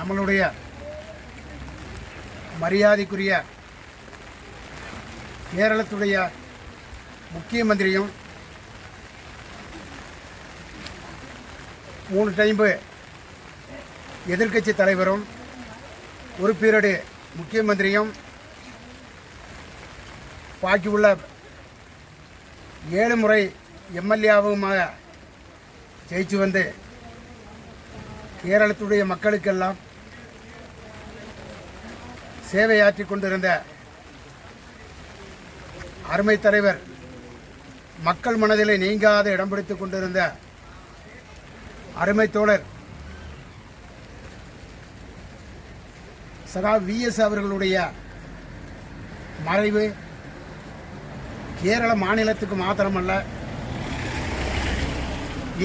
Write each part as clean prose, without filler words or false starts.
நம்மளுடைய மரியாதைக்குரிய கேரளத்துடைய முக்கிய மந்திரியும் 3 டைம் எதிர்க்கட்சி தலைவரும் ஒரு பீரியடு முக்கிய மந்திரியும் பாக்கி உள்ள 7 முறை எம்எல்ஏவுமாக ஜெயிச்சு வந்து கேரளத்துடைய மக்களுக்கெல்லாம் சேவையாற்றி கொண்டிருந்த அருமை தலைவர், மக்கள் மனதிலே நீங்காத இடம் பிடித்துக் கொண்டிருந்த அருமை தோழர் சகா விஎஸ் அவர்களுடைய மறைவு கேரள மாநிலத்துக்கு மாத்திரமல்ல,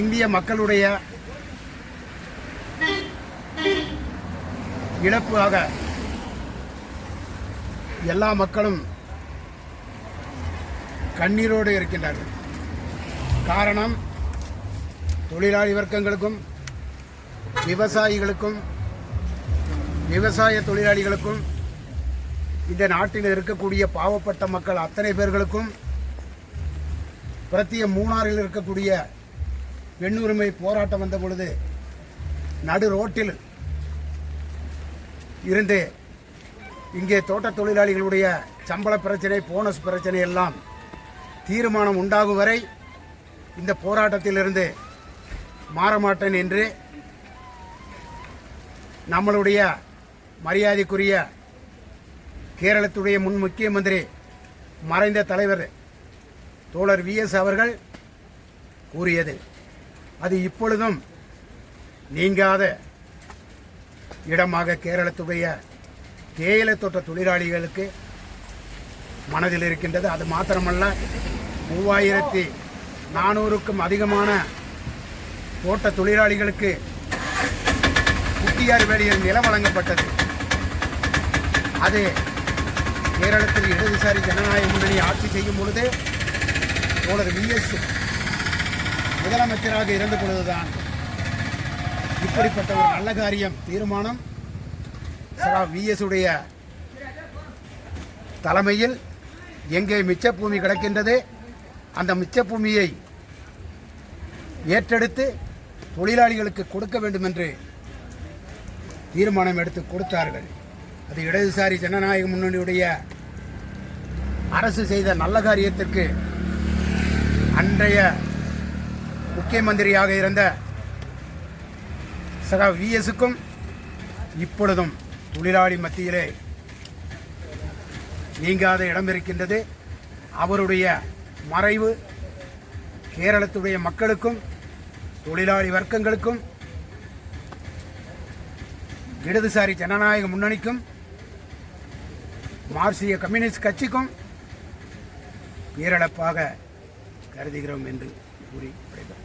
இந்திய மக்களுடைய இழப்பாக எல்லா மக்களும் கண்ணீரோடு இருக்கின்றார்கள். காரணம், தொழிலாளி வர்க்கங்களுக்கும் விவசாயிகளுக்கும் விவசாய தொழிலாளிகளுக்கும் இந்த நாட்டில் இருக்கக்கூடிய பாவப்பட்ட மக்கள் அத்தனை பேர்களுக்கும் பிரத்திய மூணாறில் இருக்கக்கூடிய பெண்ணுரிமை போராட்டம் வந்த பொழுது நடு ரோட்டில் இருந்து இங்கே தோட்ட தொழிலாளிகளுடைய சம்பள பிரச்சனை, போனஸ் பிரச்சனை எல்லாம் தீர்மானம் உண்டாகும் வரை இந்த போராட்டத்திலிருந்து மாறமாட்டேன் என்று நம்மளுடைய மரியாதைக்குரிய கேரளத்துடைய முன் முக்கிய மந்திரி மறைந்த தலைவர் தோழர் விஎஸ் அவர்கள் கூறியது அது இப்பொழுதும் நீங்காத இடமாக கேரளத்துடைய தேயிலை தோட்ட தொழிலாளிகளுக்கு மனதில் இருக்கின்றது. அது மாத்திரமல்ல, 3400க்கும் அதிகமான தோட்ட தொழிலாளிகளுக்கு குட்டியார் வேலையில் நிலம் வழங்கப்பட்டது. அது கேரளத்தில் இடதுசாரி ஜனநாயக முன்னணி ஆட்சி செய்யும் பொழுது தோழர் விஎஸ் முதலமைச்சராக இருந்த பொழுதுதான் இப்படிப்பட்ட ஒரு நல்ல காரியம் தீர்மானம் விஎஸ் உடைய தலைமையில் எங்கே மிச்ச பூமி கிடக்கின்றது அந்த மிச்ச பூமியை ஏற்றெடுத்து தொழிலாளிகளுக்கு கொடுக்க வேண்டும் என்று தீர்மானம் எடுத்து கொடுத்தார்கள். அது இடதுசாரி ஜனநாயக முன்னணியுடைய அரசு செய்த நல்ல காரியத்திற்கு அன்றைய முக்கிய மந்திரியாக இருந்த சகா விஎஸ்க்கும் இப்பொழுதும் தொழிலாளி மத்தியிலே நீங்காத இடம் இருக்கின்றது. அவருடைய மறைவு கேரளத்துடைய மக்களுக்கும் தொழிலாளி வர்க்கங்களுக்கும் இடதுசாரி ஜனநாயக முன்னணிக்கும் மார்க்சிய கம்யூனிஸ்ட் கட்சிக்கும் பேரிழப்பாக கருதுகிறோம் என்று கூறி விடைபெறுகிறேன்.